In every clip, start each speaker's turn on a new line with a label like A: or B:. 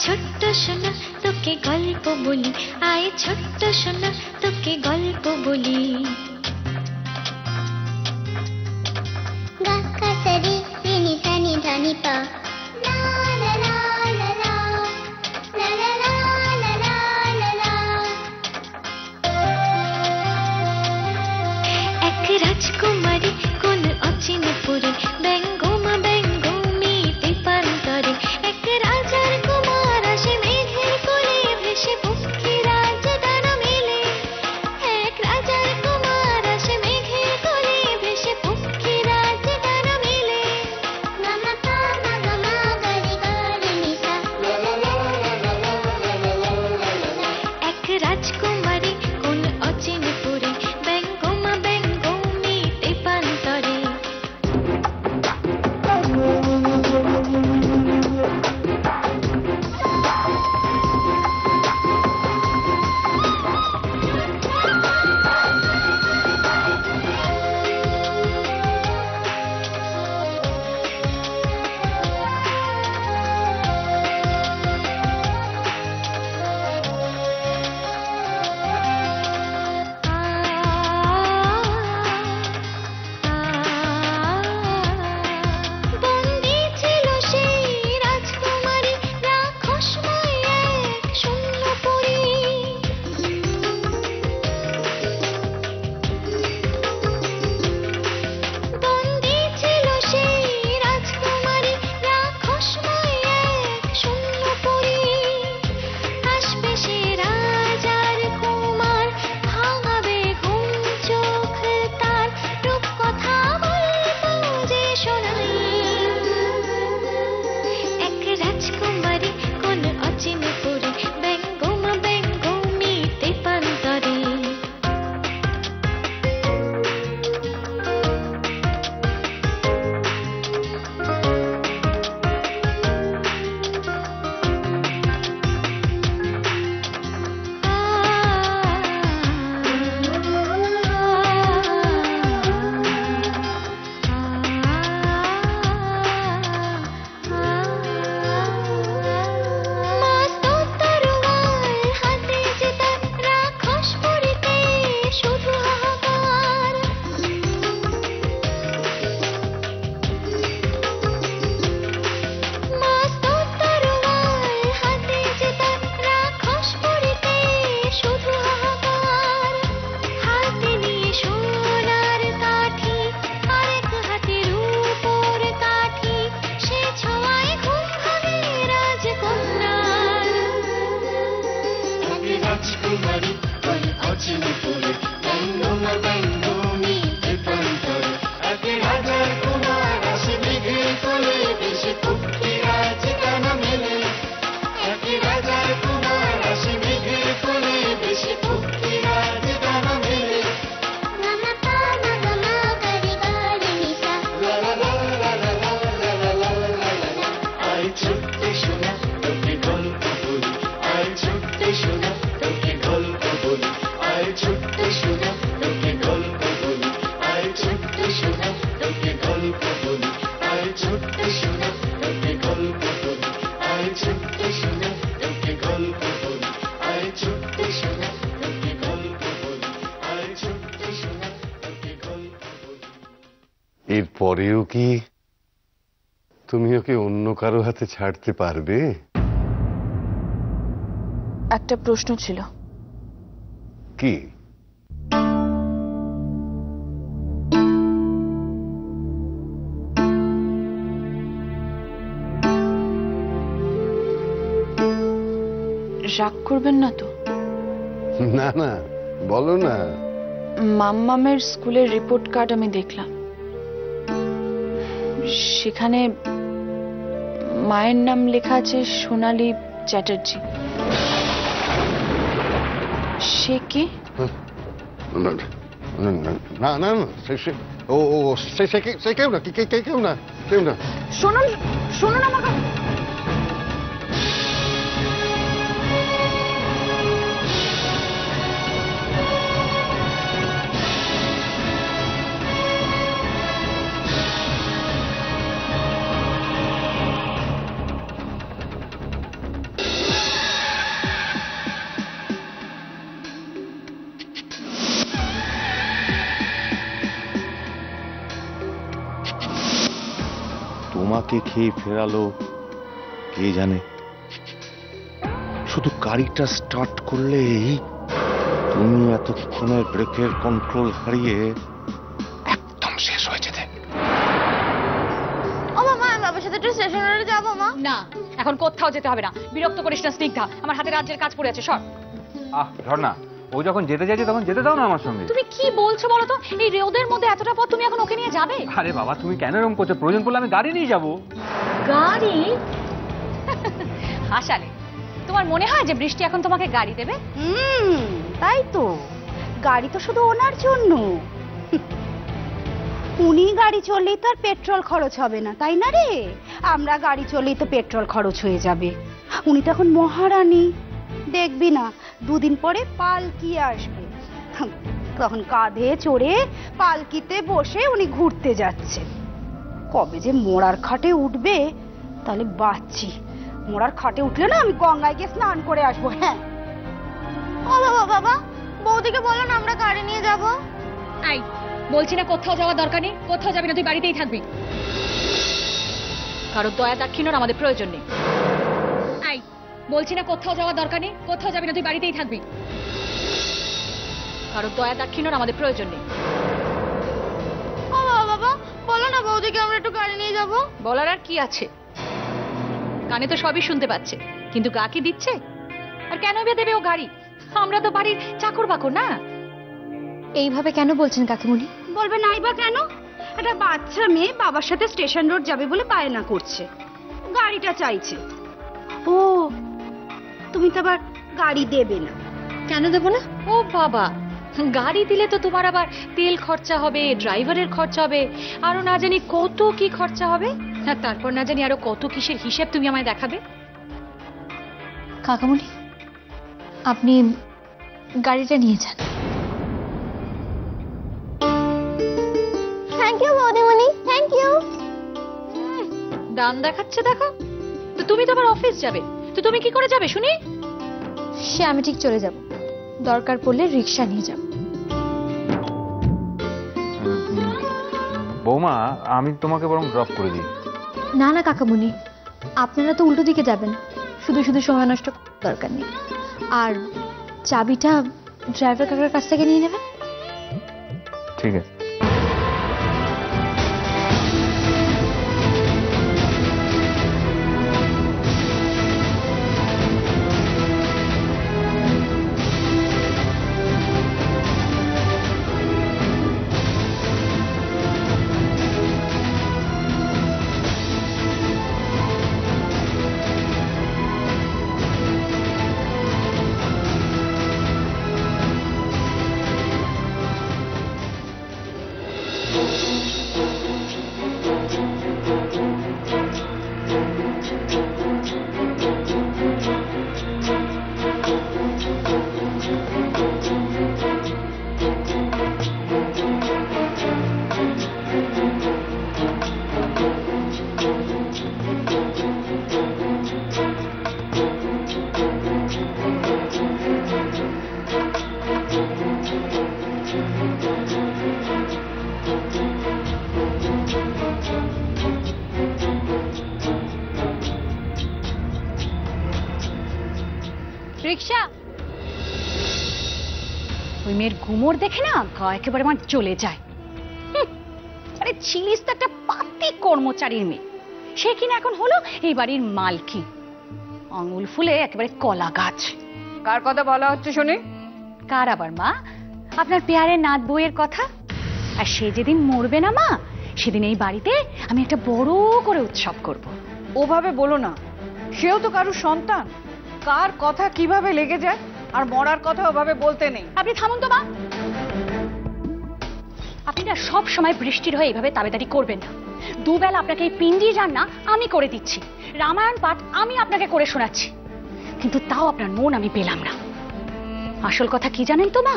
A: ছোট্ট সোনা তোকে গল্প বলি, আয় ছোট্ট সোনা তোকে গল্প বলি।
B: গাক্কা সারি রিনি সানি ধানি পা, লা লা লা লা লা, লা লা লা লা লা লা লা।
A: এক রাজকুমারী কোন অচিন পুরে, ব্যঙ্গমা ব্যঙ্গমি পেপান্তরে। এক রাজার কুমার আসে মেঘের কোলে, ভেসে পক্ষী রাজ ডানা মেলে। এক রাজার কুমার আসে মেঘের কোলে, ভেসে পক্ষী রাজ ডানা মেলে।
B: গামা পা মা গামা গারি গারি নিসা, লা লা লা লা লা লা লা লা লা।
A: এক রাজকুমারী কোন অচিন পুরে, ব্যঙ্গমা ব্যঙ্গমি পেপান্তরে। বন্দী ছিল সেই রাজকুমারী, রাক্ষসময় এক শূন্যপুরী। বন্দী ছিল সেই রাজকুমারী, রাক্ষসময় এক শূন্যপুরী। আসবে সে রাজার কুমার, ভাঙাবে ঘুম চোখ তার, রূপকথা বলবো যে শোনাই। এক রাজকুমারী কোন অচিন পুরে, ব্যঙ্গমা ব্যঙ্গমি পেপান্তরে। মস্ত তরোয়াল হাতে যে তার, রাক্ষসপুরীতে শুধু হাহাকার। মস্ত তরোয়াল হাতে যে তার, রাক্ষসপুরীতে শুধু হাহাকার। হাতে নিয়ে সোনার কাঠি, আরেক হাতে রূপোর কাঠি, সে ছোঁয়ায় ঘুম ভাঙে রাজকন্যার।
B: এক রাজকুমারী কোন অচিন পুরে, ব্যঙ্গমা ব্যঙ্গমি পেপান্তরে। এক রাজার কুমার আসে মেঘের কোলে, ভেসে পক্ষী রাজ ডানা মেলে। এক রাজার কুমার আসে মেঘের কোলে, ভেসে পক্ষী রাজ ডানা মেলে। গামা পা মা গামা গারি গারি নিসা, লা লা লা লা লা লা লা লা লা লা। আয় ছোট্ট সোনা তোকে গল্প বলি, আয় ছোট্ট সোনা তোকে গল্প বলি, আয় ছোট্ট সোনা তোকে গল্প বলি, আয় ছোট্ট সোনা তোকে গল্প বলি, আয় ছোট্ট সোনা তোকে গল্প বলি, আয় ছোট্ট সোনা তোকে গল্প বলি, আয় ছোট্ট সোনা তোকে গল্প বলি, আয় ছোট্ট সোনা তোকে গল্প বলি।
C: এরপরেও কি তুমি ওকে অন্য কারো হাতে ছাড়তে পারবে?
D: একটা প্রশ্ন ছিল।
C: কি?
D: রাগ করবেন না তো?
C: না না, বলো না।
D: মাম্মামের স্কুলের রিপোর্ট কার্ড আমি দেখলাম, সেখানে মায়ের নাম লেখা আছে সোনালী চ্যাটার্জি। সে কি?
C: না না না, ও সে কেউ না, কেউ না, কেউ না।
D: শুনুন শুনুন আমাকে।
C: কে খেয়ে ফেরালো কে জানে। শুধু গাড়িটা স্টার্ট করলেই তুমি এতক্ষণে ব্রেকের কন্ট্রোল হারিয়ে একদম শেষ হয়ে যেতে।
A: ও মামা, আমি বাবার সাথে একটু স্টেশনে যাবো মা।
E: না, এখন কোথাও যেতে হবে না। বিরক্ত করিস না স্নিগ্ধা, আমার হাতে রাজ্যের কাজ পড়ে আছে, সর।
F: ঝর্ণা, ও যখন যেতে চাইছে তখন যেতে দাও না আমার সঙ্গে।
E: তুমি কি বলছো বলো তো? এই রোদের মধ্যে এতটা পথ তুমি এখন ওকে নিয়ে যাবে?
F: আরে বাবা, তুমি কেন এরকম করছো? প্রয়োজন পড়লে আমি গাড়ি নিয়ে যাবো।
E: গাড়ি? হাসালে। তোমার মনে হয় যে বৃষ্টি এখন তোমাকে গাড়ি দেবে?
G: তাই তো, গাড়ি তো শুধু ওনার জন্য। উনি গাড়ি চললেই তো আর পেট্রোল খরচ হবে না, তাই না রে? আমরা গাড়ি চললেই তো পেট্রোল খরচ হয়ে যাবে। উনি তো এখন মহারানী, দেখবি না দুদিন পরে পালকি আসবে, তখন কাঁধে চড়ে পালকিতে বসে উনি ঘুরতে যাচ্ছে। কবে যে মোড়ার খাটে উঠবে তাহলে বাঁচছি। মোড়ার খাটে উঠলে না আমি গঙ্গায় গিয়ে স্নান করে আসবো। হ্যাঁ।
A: ও বাবা, বাবা বৌদিকে বলো না আমরা গাড়ি নিয়ে যাবো।
E: আই বলছি না কোথাও যাওয়ার দরকার নেই, কোথাও যাবি না, তুই বাড়িতেই থাকবি। কারো দয়া দাক্ষিণ্যর আমাদের প্রয়োজন নেই। আই বলছি না কোথাও যাওয়ার দরকার নেই, কোথাও যাবি না, তুই বাড়িতেই থাকবি। কারো দয়া দাক্ষিণ্যর আমাদের প্রয়োজন নেই।
A: ও বাবা, বাবা বলো না বৌদিকে আমরা একটু গাড়ি নিয়ে যাবো।
E: বলার আর কি আছে? কানে তো সবই শুনতে পাচ্ছে, কিন্তু গা কি দিচ্ছে? আর কেন দেবে ও গাড়ি? আমরা তো বাড়ির চাকর বাকর না।
A: এইভাবে কেন বলছেন কাকিমুনি?
G: বলবে নাই বা কেন? একটা বাচ্চা মেয়ে বাবার সাথে স্টেশন রোড যাবে বলে বায়না করছে, গাড়িটা চাইছে। ও, তুমি তো আবার গাড়ি দেবে না?
A: কেন দেবো না?
E: ও বাবা, গাড়ি দিলে তো তোমার আবার তেল খরচা হবে, ড্রাইভারের খরচা হবে, আরো না জানি কত কি খরচা হবে। আর তারপর না জানি আরো কত কিসের হিসেব তুমি আমায় দেখাবে।
A: কাকামুনি, আপনি গাড়িটা নিয়ে যান। থ্যাংক ইউ বৌদিমণি, থ্যাংক ইউ।
E: ডান দেখাচ্ছে দেখো। তো তুমি তো আবার অফিস যাবে, তো তুমি কি করে যাবে শুনি?
A: সে আমি ঠিক চলে যাব, দরকার পড়লে রিক্সা নিয়ে যাব।
F: বৌমা, আমি তোমাকে বরং ড্রপ করে দিই।
A: না না কাকামুনি, আপনারা তো উল্টো দিকে যাবেন, শুধু শুধু সময় নষ্ট দরকার নেই। আর চাবিটা ড্রাইভার কাকার কাছ থেকে নিয়ে নেবেন।
F: ঠিক আছে।
E: রিক্সা। ওই মেয়ের ঘুমোর দেখে না গা একেবারে আমার চলে যায়। আরে ছিলিস তো একটা পাতি কর্মচারীর মেয়ে, সে কিনা এখন হলো এই বাড়ির মালকি। আঙুল ফুলে একেবারে কলা গাছ।
D: কার কথা বলা হচ্ছে শুনি?
E: কার আবার মা? আপনার পেয়ারের নাত বউয়ের কথা। আর সে যেদিন মরবে না মা, সেদিন এই বাড়িতে আমি একটা বড় করে উৎসব করব।
D: ওভাবে বলো না, সেও তো কারোর সন্তান। কার কথা কিভাবে লেগে যায়, আর মরার কথা ওভাবে বলতে নেই।
E: আপনি থামুন তো মা। আপনি না সব সময় বৃষ্টির হয়ে এইভাবে তাবেদারি করবেন না। দুবেলা আপনাকে এই পিন্ডি রান্না আমি করে দিচ্ছি, রামায়ণ পাঠ আমি আপনাকে করে শোনাচ্ছি, কিন্তু তাও আপনার মন আমি পেলাম না। আসল কথা কি জানেন তো মা?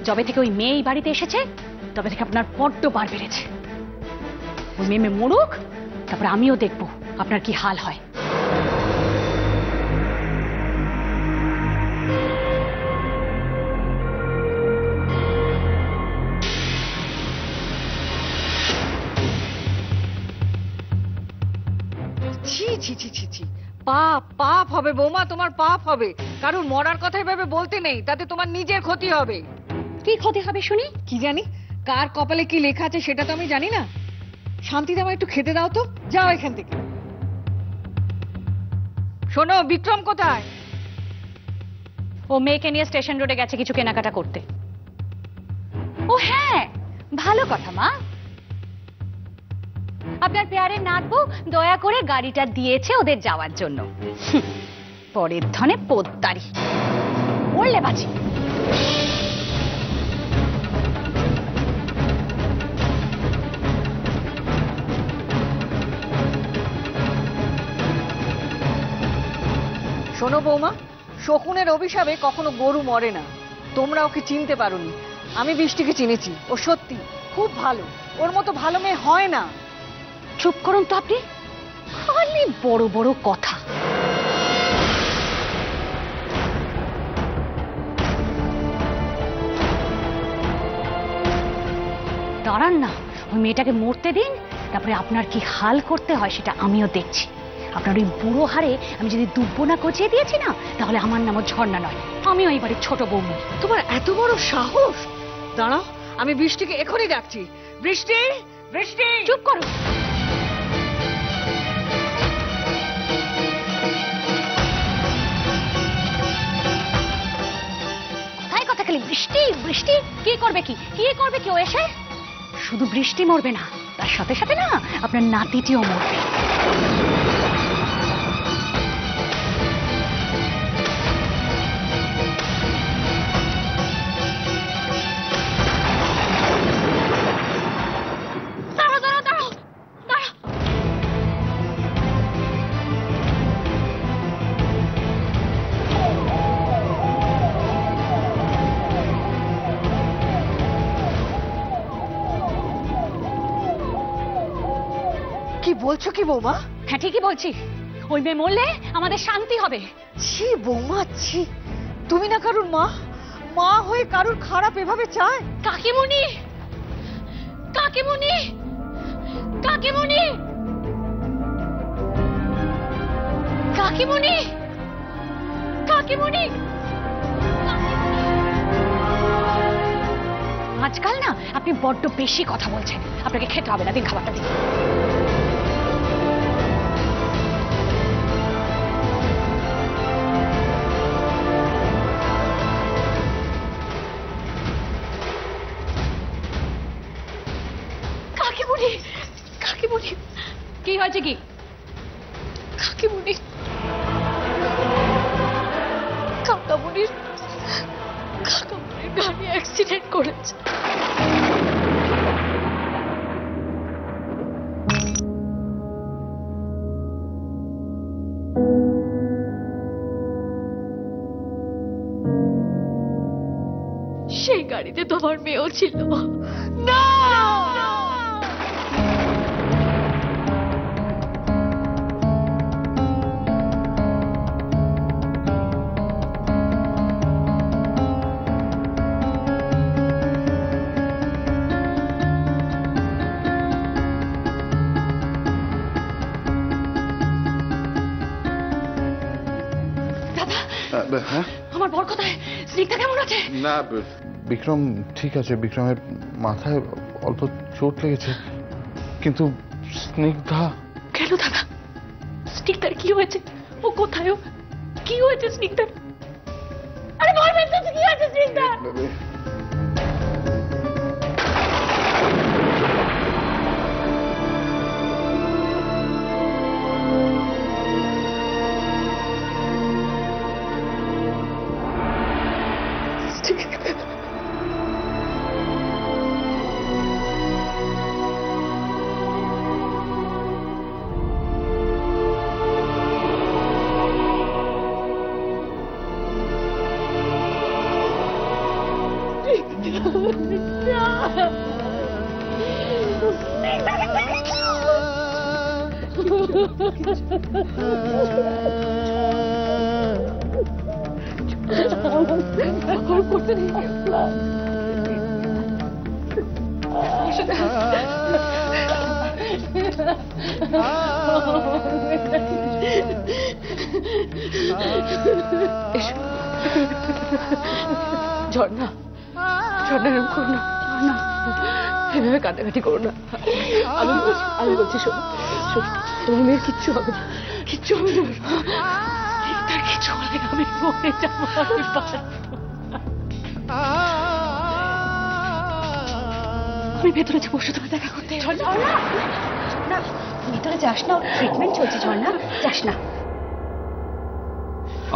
E: যবে থেকে ওই মেয়ে এই বাড়িতে এসেছে তবে থেকে আপনার বড্ড বার বেড়েছে। ওই মেয়ে মরুক, তারপর আমিও দেখব আপনার কি হাল হয়।
D: পাপ পাপ হবে বৌমা, তোমার পাপ হবে। কারণ মরার কথা এভাবে বলতে নেই, তাতে তোমার নিজের ক্ষতি হবে।
E: কি ক্ষতি হবে শুনি?
D: কি জানি কার কপালে কি লেখা আছে সেটা তো আমি জানি না। শান্তিতে আমায় একটু খেতে দাও তো, যাও এখান থেকে। শোনো, বিক্রম কোথায়?
E: ও মেয়েকে নিয়ে স্টেশন রোডে গেছে কিছু কেনাকাটা করতে। ও হ্যাঁ, ভালো কথা মা। আপনার পেয়ারের নাতবু দয়া করে গাড়িটা দিয়েছে ওদের যাওয়ার জন্য। পরের ধনে পোদ্দারি বললে বাজি।
D: শোনো বৌমা, শকুনের অভিশাপে কখনো গরু মরে না। তোমরা ওকে চিনতে পারোনি, আমি বৃষ্টিকে চিনেছি। ও সত্যি খুব ভালো, ওর মতো ভালো মেয়ে হয় না।
E: চুপ করুন তো আপনি, খালি বড় বড় কথা। দাঁড়ান না, ওই মেয়েটাকে মরতে দিন, তারপরে আপনার কি হাল করতে হয় সেটা আমিও দেখছি। আপনার ওই বুড়ো হারে আমি যদি দুব্বো না কচিয়ে দিয়েছি না, তাহলে আমার নামও ঝর্ণা নয়, আমিও এই বাড়ির ছোট বৌমা।
D: তোমার এত বড় সাহস! দাঁড়াও, আমি বৃষ্টিকে এখনই ডাকছি। বৃষ্টি, বৃষ্টি!
E: চুপ করো। কোথায় কথা খালি বৃষ্টি বৃষ্টি। কি করবে কি, কি করবে কি ও এসে? শুধু বৃষ্টি মরবে না, তার সাথে সাথে না আপনার নাতিটিও মরবে।
D: কি বলছো কি বৌমা?
E: হ্যাঁ ঠিকই বলছি, ওই মেয়ে মরলে আমাদের শান্তি হবে।
D: ছি বৌমা ছি, তুমি না কারুর মা, মা হয়ে কারুর খারাপ এভাবে চায়?
E: কাকিমুনি, কাকিমুনি, কাকিমুনি, কাকিমুনি, কাকিমুনি। আজকাল না আপনি বড্ড বেশি কথা বলছেন, আপনাকে খেতে হবে না, দিন খাবারটা দিন। কাকিমুনি, কাকিমুনি, কি হয়েছে কি? কাকিমুনি, কাকামুনির গাড়ি অ্যাক্সিডেন্ট করেছে। সেই গাড়িতে তোমার মেয়েও ছিল। না
C: হ্যাঁ,
E: আমার বর কোথায়? স্নিগ্ধা কেমন আছে?
C: না বিক্রম ঠিক আছে, বিক্রমের মাথায় অল্প চোট লেগেছে, কিন্তু স্নিগ্ধা।
E: কেন দাদা, স্নিগ্ধার কি হয়েছে? ও কোথায়? কি হয়েছে স্নিগ্ধার? আরে বলবেন তো কি হয়েছে স্নিগ্ধার?
H: ঝর্ণা, ঝর্ণা এরকম করো না, ঝর্ণা এভাবে কাটাকাটি করো না। আমি বলছি শোনো, তোমার মেয়ের কিচ্ছু হবে না, কিচ্ছু হবে না, তার কিচ্ছু হলে আমি মরে যাবো। আমি ভেতরে যাবো ওর সাথে দেখা করতে।
G: ঝর্ণা ভিতরে যাস না, ট্রিটমেন্ট চলছে। ঝর্ণা যাস না।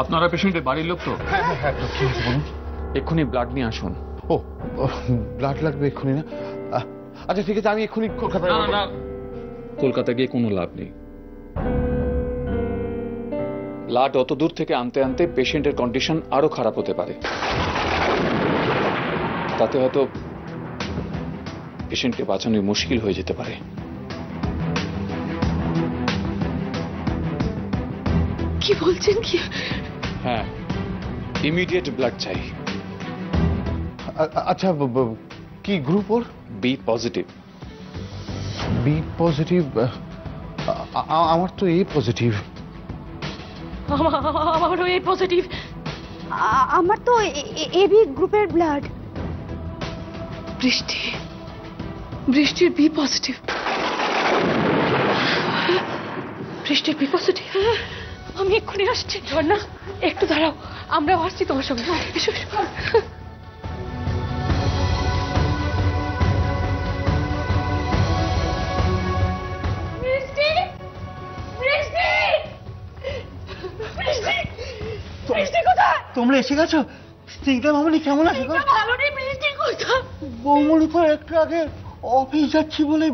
I: আপনারা পেশেন্টের বাড়ির লোক তো?
C: হ্যাঁ তো কি বলুন?
I: এক্ষুনি ব্লাড নিয়ে আসুন।
C: ও ব্লাড লাগবে এক্ষুনি না? আচ্ছা ঠিক আছে, আমি এক্ষুনি কলকাতায়।
I: না না, কলকাতা গিয়ে কোনো লাভ নেই। ব্লাড অত দূর থেকে আনতে আনতে পেশেন্টের কন্ডিশন আরো খারাপ হতে পারে। তাতে হয়তো পেশেন্টকে বাঁচানো মুশকিল হয়ে যেতে পারে।
H: কি বলছেন কি?
I: হ্যাঁ, ইমিডিয়েট ব্লাড চাই।
C: আচ্ছা কি গ্রুপ ওর?
I: B positive.
C: B positive? আমার তো এ পজিটিভ।
H: আমারও এ পজিটিভ।
G: আমার তো এবি গ্রুপের ব্লাড।
H: বৃষ্টির বি পজিটিভ। বৃষ্টির বি পজিটিভ। আমি এক্ষুনি আসছি। ঝর্ণা একটু দাঁড়াও, আমরাও আসছি তোমার সঙ্গে। এসো এসো।
J: তোমরা এসে গেছো? স্নিগ্ধা মামনি কেমন আছে?
H: ভালো নেই। বৃষ্টি কোথায়?
J: বৌমনি তো একটু আগে অফিস যাচ্ছি বলে।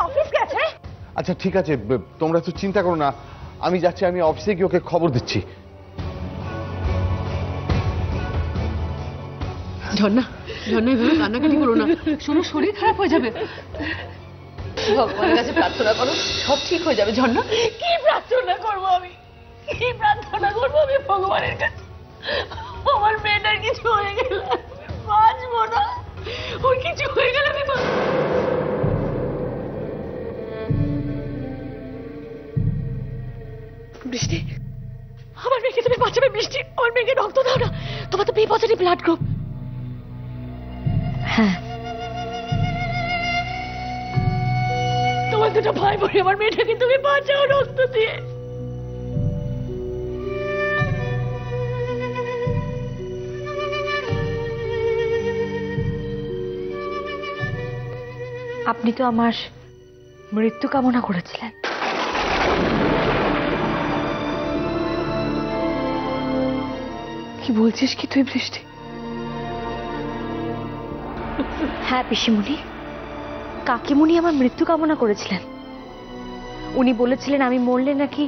G: অফিস গেছে?
C: আচ্ছা ঠিক আছে, তোমরা তো চিন্তা করো না, আমি যাচ্ছি, আমি অফিসে গিয়ে ওকে খবর দিচ্ছি।
H: ঝর্ণা, ঝর্ণা এভাবে কান্নাকাটি করো না, শোনো শরীর খারাপ হয়ে যাবে। ভগবানের কাছে প্রার্থনা করো, সব ঠিক হয়ে যাবে। ঝর্ণা কি প্রার্থনা করবো আমি? কি প্রার্থনা করবো আমি ভগবানের কাছে? আমার মেয়েটার কিছু হয়ে গেল বাঁচবো না, ওর কিছু হয়ে গেল আমি বৃষ্টি, আমার মেয়েকে তুমি বাঁচাবে। বৃষ্টি, আমার মেয়েকে রক্ত দাও না, তোমার তো বি পজিটিভ ব্লাড গ্রুপ।
E: হ্যাঁ,
H: তোমার দুটো ভাই বোন, আমার মেয়েটাকে তুমি বাঁচাও রক্ত দিয়ে।
E: আপনি তো আমার মৃত্যু কামনা করেছিলেন।
H: কি বলছিস কি তুই বৃষ্টি?
E: হ্যাঁ পিসিমণি, কাকিমণি আমার মৃত্যু কামনা করেছিলেন। উনি বলেছিলেন আমি মরলে নাকি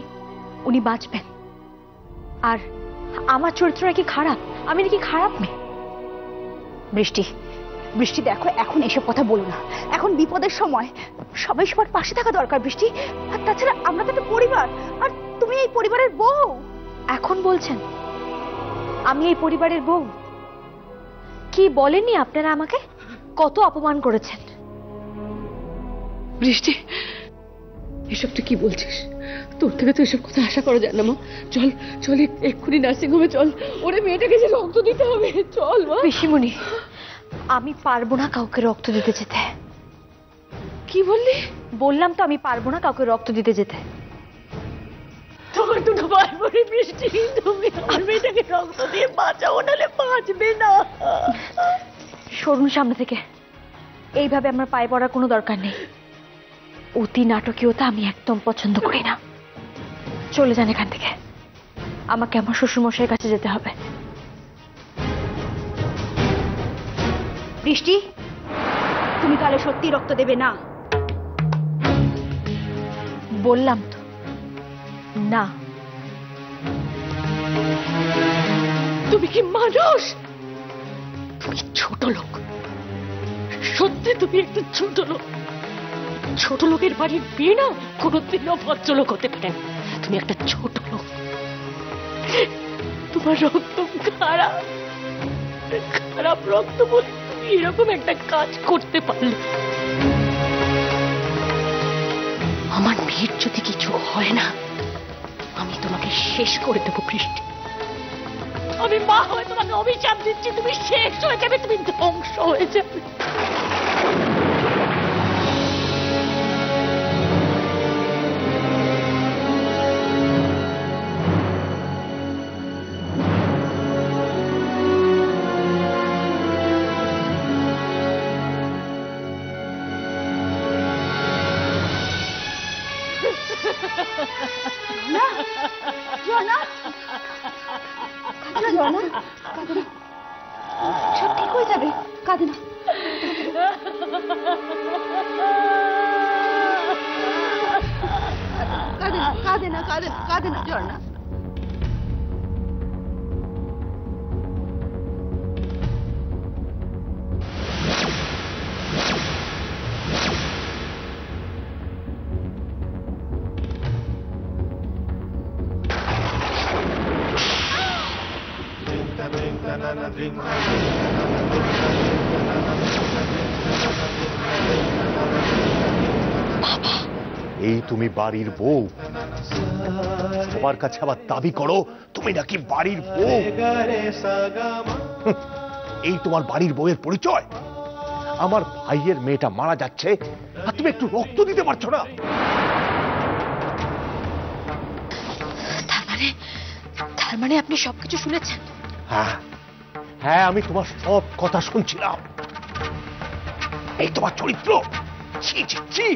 E: উনি বাঁচবেন, আর আমার চরিত্র নাকি খারাপ, আমি নাকি খারাপ মেয়ে।
G: বৃষ্টি, বৃষ্টি দেখো, এখন এসব কথা বলো না, এখন বিপদের সময়, সবাই সবার পাশে থাকা দরকার বৃষ্টি। আর তাছাড়া আমরা তো একটা পরিবার, আর তুমি এই পরিবারের বউ।
E: এখন বলছেন আমি এই পরিবারের বউ? কি বলেননি আপনারা আমাকে? কত অপমান করেছেন।
H: বৃষ্টি, এসব তুই কি বলছিস? তোর থেকে তো এসব কথা আশা করা যায় না মা। চল চল, এক্ষুনি নার্সিং হোমে চল, ওরে মেয়েটাকে যে রক্ত দিতে হবে। চল মা।
E: পিসিমণি, আমি পারবো না কাউকে রক্ত দিতে যেতে।
H: কি বললি?
E: বললাম তো আমি পারবো না কাউকে রক্ত দিতে যেতে।
H: তোমার দুটো ভাই বোনের বৃষ্টি, তুমি আমার মেয়েটাকে রক্ত দিয়ে বাঁচাও, নাহলে বাঁচবে না।
E: সরুন সামনে থেকে, এইভাবে আমার পায়ে পড়ার কোনো দরকার নেই। অতি নাটকীয়তা আমি একদম পছন্দ করি না। চলে যান এখান থেকে, আমাকে আমার শ্বশুরমশাইয়ের কাছে যেতে হবে।
G: বৃষ্টি, তুমি তাহলে সত্যি রক্ত দেবে না?
E: বললাম তো না।
H: তুমি কি মানুষ? তুমি ছোট লোক, সত্যি তুমি একটা ছোট লোক। ছোট লোকের বাড়ির বিয়ে না কোনোদিনও ভদ্রলোক হতে পারে না। তুমি একটা ছোট লোক, তোমার রক্ত খারাপ, খারাপ রক্ত বলে তুমি এরকম একটা কাজ করতে পারলে। আমার মেয়ের যদি কিছু হয় না,
E: আমি তোমাকে শেষ করে দেবো বৃষ্টি। আমি মা হয়ে তোমাকে অভিশাপ দিচ্ছি, তুমি শেষ হয়ে যাবে, তুমি ধ্বংস হয়ে যাবে।
G: সব ঠিক হয়ে যাবে, কাঁদে না। কাঁদে না, কাঁদে না, কাঁদে না ঝর্ণা।
K: এই তুমি বাড়ির বউ, সবার কাছে আবার দাবি করো তুমি নাকি বাড়ির বউ। এই তোমার বাড়ির বউয়ের পরিচয়? আমার ভাইয়ের মেয়েটা মারা যাচ্ছে আর তুমি একটু রক্ত দিতে পারছো না?
E: তার মানে আপনি সবকিছু শুনেছেন?
K: হ্যাঁ হ্যাঁ, আমি তোমার সব কথা শুনছিলাম। এই তোমার চরিত্র, ছি ছি ছি।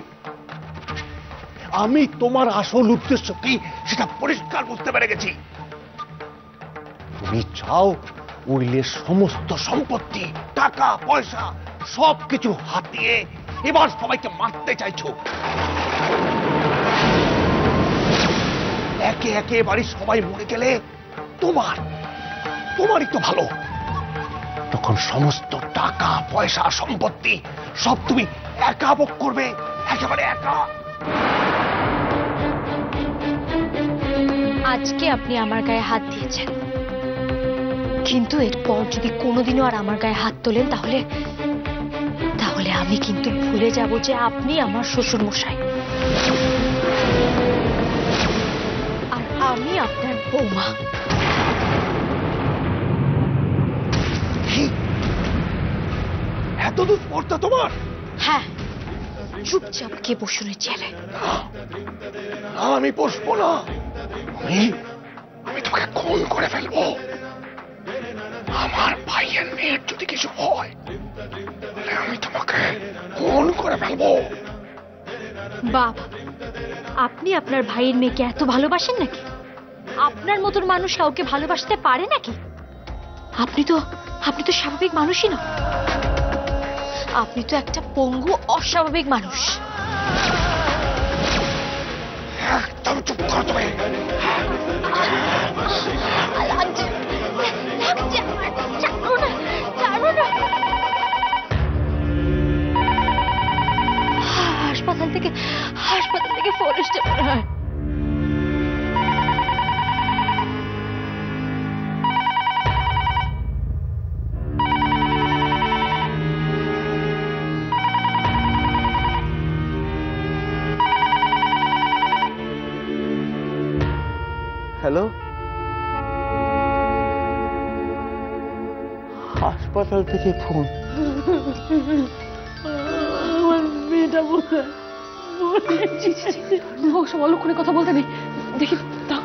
K: আমি তোমার আসল উদ্দেশ্য কি সেটা পরিষ্কার বুঝতে পেরে গেছি। তুমি চাও উইলের সমস্ত সম্পত্তি, টাকা পয়সা সবকিছু হাতিয়ে এবার সবাইকে মারতে চাইছো। একে একে বাড়ির সবাই মরে গেলে তোমারই তো ভালো। তখন সমস্ত টাকা পয়সা সম্পত্তি সব তুমি একা ভোগ করবে, একেবারে একা।
E: আজকে আপনি আমার গায়ে হাত দিয়েছেন, কিন্তু এরপর যদি কোনোদিনও আর আমার গায়ে হাত তোলেন তাহলে আমি কিন্তু ভুলে যাব যে আপনি আমার শ্বশুর মশাই আর আমি আপনার বৌমা।
K: এত দুষ্পর্ধা তোমার?
E: হ্যাঁ, চুপচাপ কে বসুন চেয়ারে।
K: আমি বসবো না, আমি তোকে খুন করে ফেলবো। আমার ভাইয়ের মেয়ের যদি কিছু হয় তাহলে আমি তোমাকে খুন করে ফেলবো।
E: বাবা, আপনি আপনার ভাইয়ের মেয়েকে এত ভালোবাসেন নাকি? আপনার মতন মানুষ কাউকে ভালোবাসতে পারে নাকি? আপনি তো স্বাভাবিক মানুষই না, আপনি তো একটা পঙ্গু অস্বাভাবিক মানুষ।
K: একদম চুপ করো তুমি।
E: হাসপাতাল থেকে ফোন এসছে মনে হয়।
J: হ্যালো, হাসপাতাল থেকে ফোন।
H: আমার মেয়েটা বোধহয় সব অলক্ষণে কথা বলতে নেই, দেখি দাও।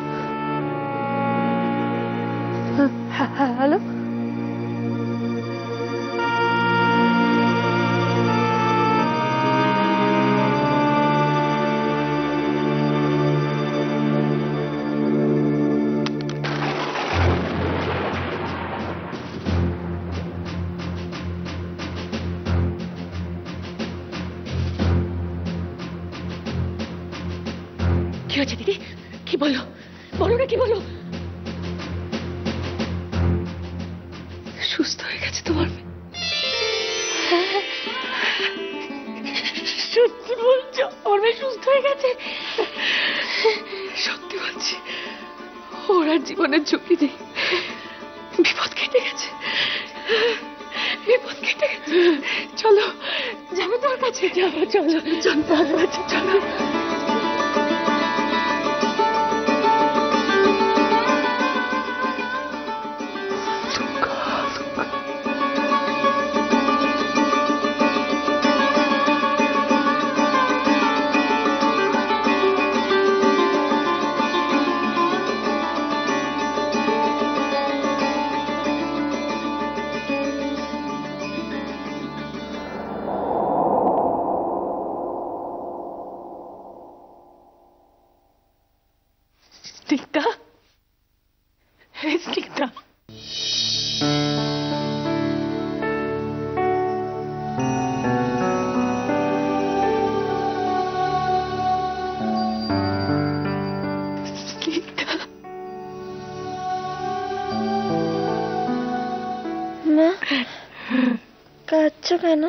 H: হ্যালো, কি হয়েছে দিদি? কি বলো, বলো না, কি বলো? সুস্থ হয়ে গেছে তোমার মেয়ে? সত্যি বলছো? আমার মেয়ে সুস্থ হয়ে গেছে? সত্যি বলছি, ওর আর জীবনের ঝুঁকি নেই, বিপদ কেটে গেছে, বিপদ কেটে গেছে। চলো, যাবে তোর কাছে, যাবো, চলো চলো, চলো।
A: কাঁদছো কেন?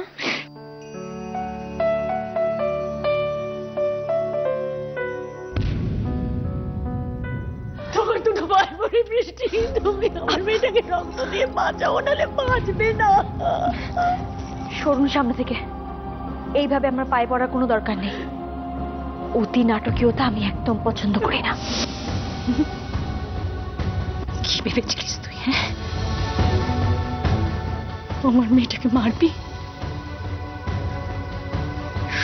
H: তোমার দুটো ভাই বোনের বৃষ্টি, তুমি আমার মেয়েটাকে রক্ত দিয়ে বাঁচাও, নাহলে বাঁচবে না।
E: সরুন সামনে থেকে। এইভাবে আমার পায়ে পড়ার কোনো দরকার নেই। অতি নাটকীয়তা আমি একদম পছন্দ করি না। কি ভেবেছিলিস তুই? হ্যাঁ, আমার মেয়েটাকে মারবি?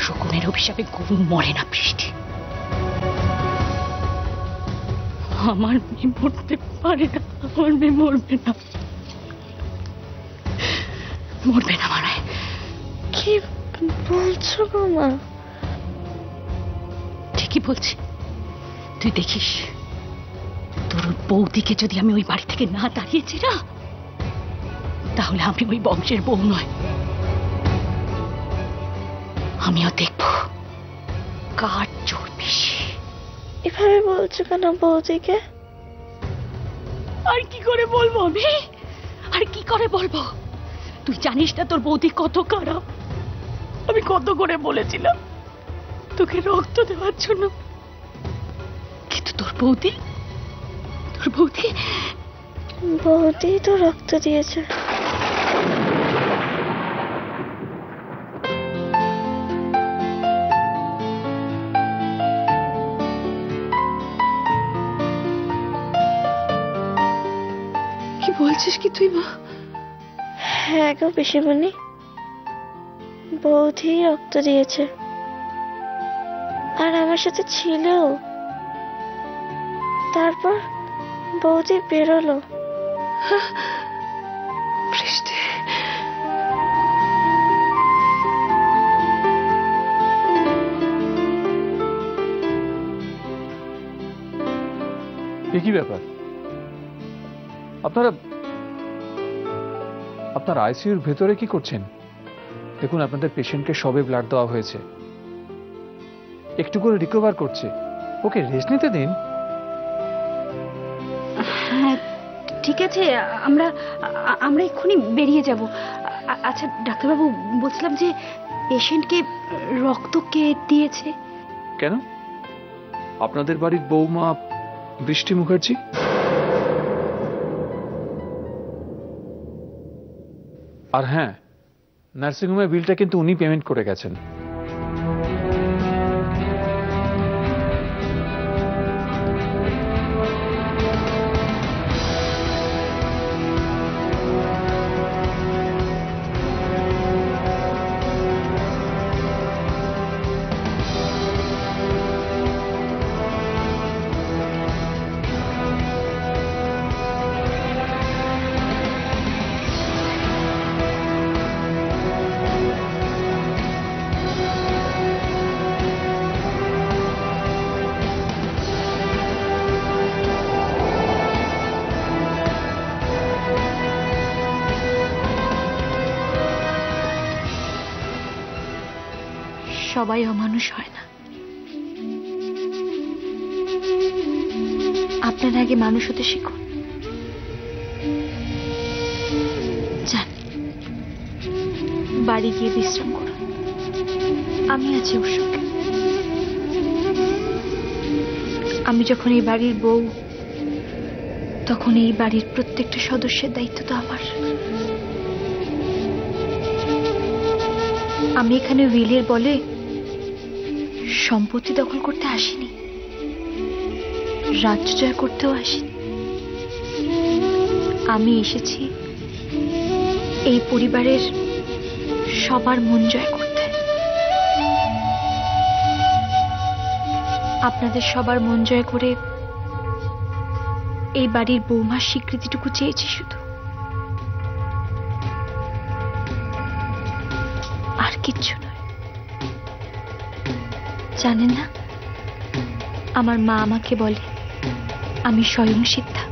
E: শকুনের অভিশাপে গরু মরে না বৃষ্টি। আমার মেয়ে মরতে পারে না, আমার মেয়ে মরবে না, মরবে না মানে?
A: কি বলছো গো মা?
E: ঠিকই বলছি। তুই দেখিস, তোর বৌদিকে যদি আমি ওই বাড়ি থেকে না তাড়িয়েছি না, তাহলে আমি ওই বংশের বউ নয়। আমিও দেখব কার জোর বেশি।
A: এভাবে বলছো কেন বৌদিকে?
E: আর কি করে বলবো আমি? আর কি করে বলবো? তুই জানিস না তোর বৌদি কত খারাপ। আমি কত করে বলেছিলাম তোকে রক্ত দেওয়ার জন্য, কিন্তু তোর বৌদি
A: বৌদি তো রক্ত দিয়েছে।
H: কি বলছিস কি তুই মা?
A: হ্যাঁ গো পিসিমণি, বৌদি রক্ত দিয়েছে, আর আমার সাথে ছিল। তারপর বৌদি বেরোলো।
H: বৃষ্টি,
I: কি ব্যাপার? আপনারা আপনার আইসিইউর ভেতরে কি করছেন? দেখুন, আপনাদের পেশেন্টকে সবে ব্লাড দেওয়া হয়েছে, একটু করে রিকভার করছে, ওকে রেস্ট নিতে দিন।
E: হ্যাঁ ঠিক আছে, আমরা এক্ষুনি বেরিয়ে যাব। আচ্ছা ডাক্তারবাবু, বলছিলাম যে পেশেন্টকে রক্ত কে দিয়েছে?
I: কেন, আপনাদের বাড়ির বৌমা বৃষ্টি মুখার্জি? আর হ্যাঁ, নার্সিংহোমের বিলটা কিন্তু উনি পেমেন্ট করে গেছেন।
E: সবাই অমানুষ হয় না। আপনারা আগে মানুষ হতে শিখুন। যান, বাড়ি গিয়ে বিশ্রাম করুন। আমি আছি ওর সঙ্গে। আমি যখন এই বাড়ির বউ, তখন এই বাড়ির প্রত্যেকটা সদস্যের দায়িত্ব তো আমার। আমি এখানে উইলের বলে সম্পত্তি দখল করতে আসিনি, রাজ্য জয় করতেও আসিনি। আমি এসেছি এই পরিবারের সবার মন জয় করতে। আপনাদের সবার মন জয় করে এই বাড়ির বৌমার স্বীকৃতিটুকু চেয়েছি শুধু, আর কিচ্ছু নয়। জানেন না, আমার মা আমাকে বলে আমি স্বয়ং সিদ্ধা।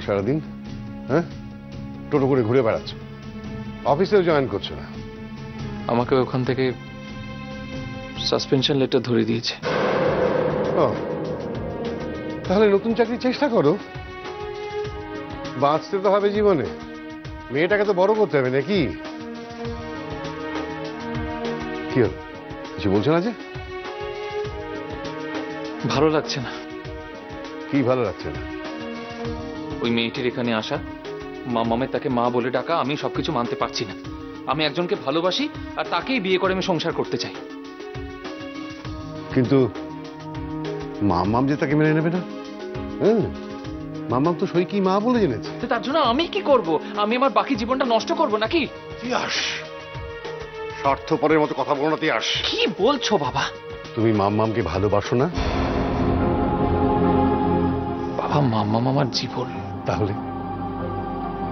C: সারাদিন? হ্যাঁ, টোটো করে ঘুরে বেড়াচ্ছ, অফিসেও জয়েন করছো না।
I: আমাকে ওখান থেকে সাসপেনশন লেটার ধরে দিয়েছে।
C: ও, তাহলে নতুন চাকরি চেষ্টা করো, বাঁচতে তো হবে জীবনে, মেয়েটাকে তো বড় করতে হবে নাকি? কি হল, কিছু বলছো না যে?
I: ভালো লাগছে না।
C: কি ভালো লাগছে না?
I: ওই মেয়েটির এখানে আসা, মামামের তাকে মা বলে ডাকা, আমি সবকিছু মানতে পারছি না। আমি একজনকে ভালোবাসি আর তাকেই বিয়ে করে আমি সংসার করতে চাই।
C: কিন্তু মামাম যে তাকে মেনে নেবে না। হ্যাঁ, মামাম তো সই কি মা বলে জেনেছে।
I: তার জন্য আমি কি করব? আমি আমার বাকি জীবনটা নষ্ট করব নাকি?
C: তিয়াস, স্বার্থপরের মতো কথা বলো না তিয়াস।
I: কি বলছো বাবা?
C: তুমি মামামকে ভালোবাসো না?
I: বাবা, মামাম আমার জীবন।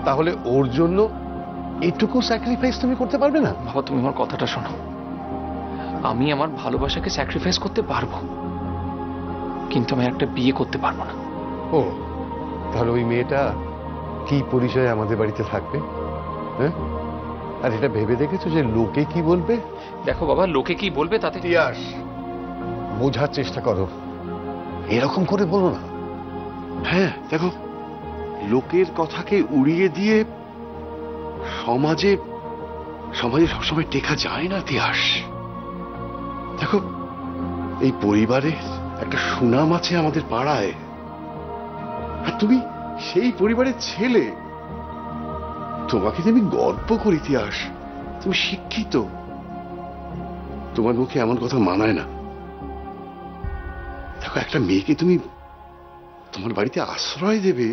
C: তাহলে ওর জন্য এটুকু স্যাক্রিফাইস তুমি করতে পারবে না?
I: বাবা, তুমি আমার কথাটা শোনো। আমি আমার ভালোবাসাকে স্যাক্রিফাইস করতে পারবো, কিন্তু আমি একটা বিয়ে করতে পারবো না।
C: ও, তাহলে ওই মেয়েটা কি পরিচয়ে আমাদের বাড়িতে থাকবে? হ্যাঁ, আর এটা ভেবে দেখেছো যে লোকে কি বলবে?
I: দেখো বাবা, লোকে কি বলবে তাতে।
C: তিয়াস, বোঝার চেষ্টা করো, এরকম করে বলো না। হ্যাঁ দেখো, লোকের কথাকে উড়িয়ে দিয়ে সমাজে সবসময় টেকা যায় না তিয়াস। দেখো, এই পরিবারে একটা সুনাম আছে আমাদের পাড়ায়, আর তুমি সেই পরিবারের ছেলে। তোমাকে যে আমি গর্ব করি তিয়াস, তুমি শিক্ষিত, তোমার মুখে এমন কথা মানায় না। দেখো, একটা মেয়েকে তুমি তোমার বাড়িতে আশ্রয় দেবে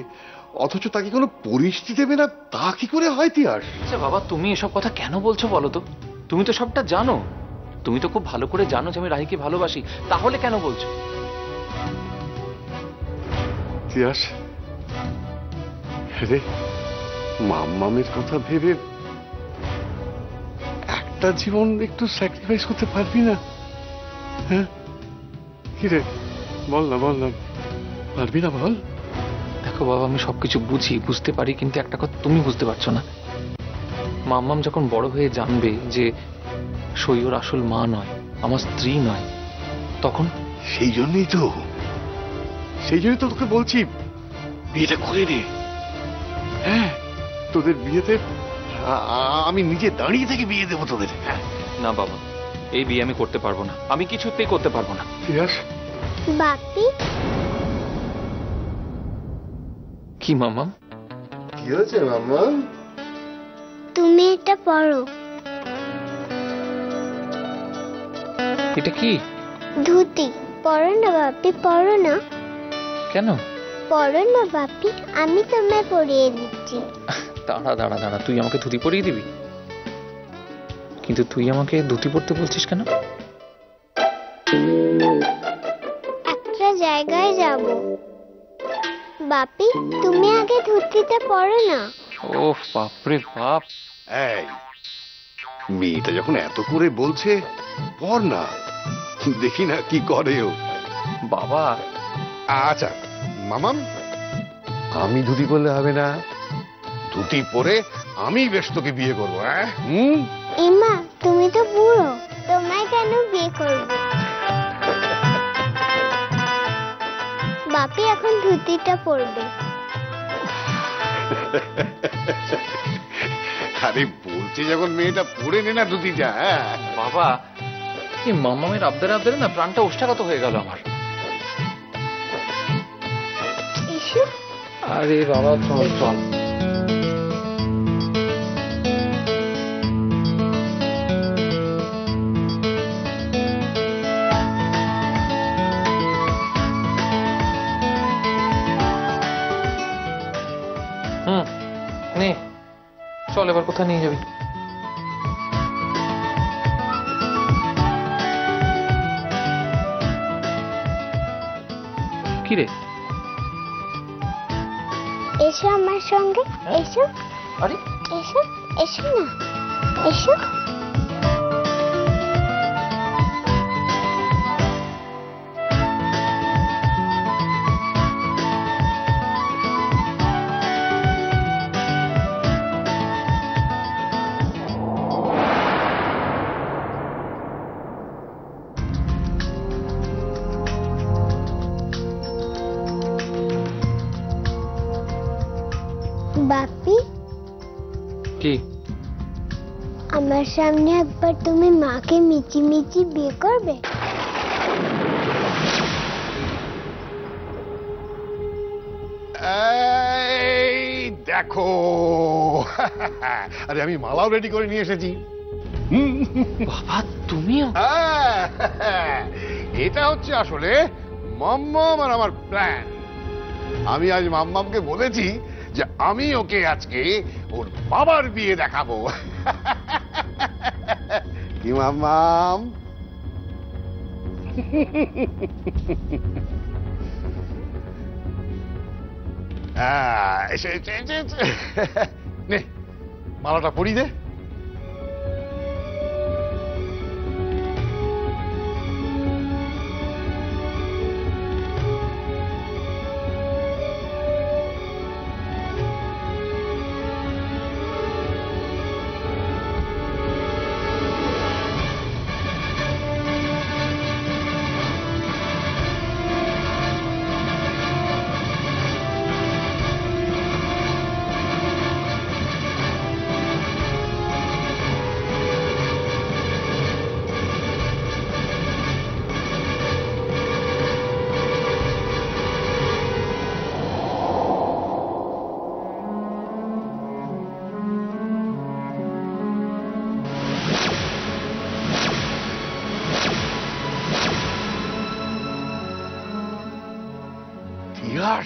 C: অথচ তাকে কোনো পরিস্থিতি দেবে না, তা কি করে হয় তিয়াস?
I: আচ্ছা বাবা, তুমি এসব কথা কেন বলছো বলো তো? তুমি তো সবটা জানো, তুমি তো খুব ভালো করে জানো যে আমি রাহিকে ভালোবাসি, তাহলে কেন বলছো?
C: তিয়াস রে, মামামের কথা ভেবে একটা জীবন একটু স্যাক্রিফাইস করতে পারবি না? হ্যাঁ, কি রে, বল না পারবি না? বল।
I: দেখো বাবা, আমি সবকিছু বুঝতে পারি, কিন্তু একটা কথা তুমি বুঝতে পারছো না। মাম্মাম যখন বড় হয়ে জানবে যে সৈয়র আসল মা নয়, আমার স্ত্রী নয়, তখন?
C: সেই জন্যই তো তোকে বলছি, বিয়েটা করে নে। হ্যাঁ, তোদের বিয়েতে আমি নিজে দাঁড়িয়ে থেকে বিয়ে দেবো তোদের। হ্যাঁ।
I: না বাবা, এই বিয়ে আমি করতে পারবো না, আমি কিছুতেই করতে পারবো না।
A: বাপি,
I: কি মাম্মাম?
C: কি হয়েছে মাম্মাম?
A: তুমি এটা পড়ো।
I: এটা কি?
A: ধুতি। পড়ো না বাপি, পড়ো না।
I: কেন?
A: পড়ো না বাপি, আমি তোমায় পরিয়ে দিচ্ছি।
I: দাঁড়া, তুই আমাকে ধুতি পরিয়ে দিবি? কিন্তু তুই আমাকে ধুতি পরতে বলছিস কেন?
A: একটা জায়গায় যাব। বাপি, তুমি আগে ধুতিটা পরো না।
I: ওহ বাপরে বাপ।
C: এই মেয়েটা যখন এত করে বলছে, পর না, দেখি না কি করে ও।
I: বাবা,
C: আচ্ছা মামাম, আমি ধুতি পরলে হবে না, ধুতি পরে আমি বেশ তোকে বিয়ে করবো। হ্যাঁ,
A: এমা, তুমি তো বুড়ো, তোমায় কেন বিয়ে করবো? বাপি এখন ধুতিটা পরবে।
C: আরে বলছে যখন মেয়েটা পরে নে না ধুতিটা। হ্যাঁ
I: বাবা, এই মামামের আবদারে না প্রাণটা ওষ্ঠাগত হয়ে গেল আমার। আরে বাবা, চল। নে, চল, এবার কোথায় নিয়ে যাবি? কি রে?
A: এসো আমার সঙ্গে, এসো।
I: আরে
A: এসো না, এসো।
B: বাপি,
I: কি
B: আমার সামনে একবার তুমি মাকে মিচি মিচি বিয়ে করবে?
C: এই দেখো, আরে আমি মালাও রেডি করে নিয়ে এসেছি।
I: বাবা তুমিও?
C: এটা হচ্ছে আসলে মাম্মাম আর আমার প্ল্যান। আমি আজ মাম্মামকে বলেছি যে আমি ওকে আজকে ওর বাবার বিয়ে দেখাবো। কি মাম্মাম? নে মালাটা পরিয়ে দে।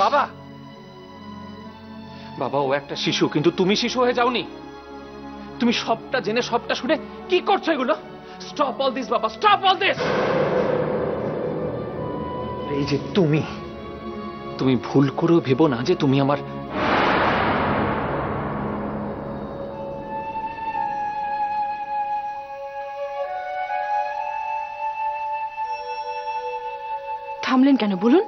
I: বাবা, বাবা ও একটা শিশু, কিন্তু তুমি শিশু হয়ে যাওনি। তুমি সবটা জেনে সবটা শুনে কি করছো এগুলো? স্টপ অল দিস বাবা, স্টপ অল দিস। এই যে তুমি ভুল করেও ভেবো না যে তুমি আমার
H: থামলেন কেন বলুন?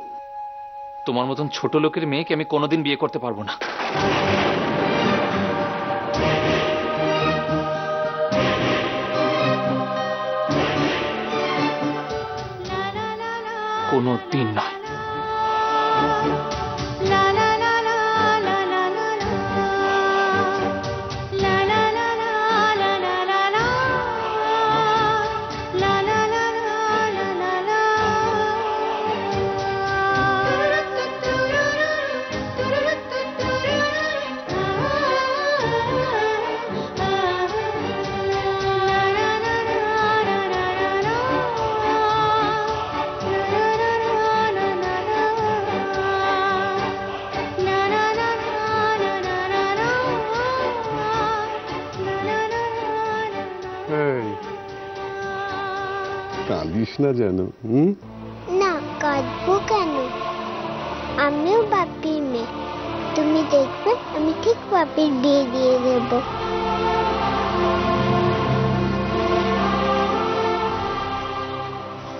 I: তোমার মতন ছোট লোকের মেয়েকে আমি কোনোদিন বিয়ে করতে পারবো না। কোনোদিন নয়।
C: কাঁদিস না যেন।
B: না, কাঁদবো কেন? আমিও বাপির মেয়ে। তুমি দেখবে আমি ঠিক বাপির বিয়ে দিয়ে দেব।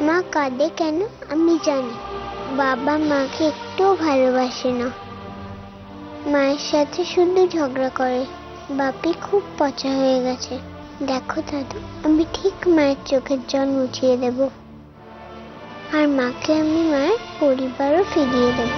B: মা কাঁদে কেন আমি জানি। বাবা মাকে একটুও ভালোবাসে না, মায়ের সাথে শুধু ঝগড়া করে। বাপি খুব পচা হয়ে গেছে। দেখো দাদু, আমি ঠিক মায়ের চোখের জল মুছিয়ে দেব, আর মাকে আমি মায়ের পরিবারও ফিরিয়ে দেব।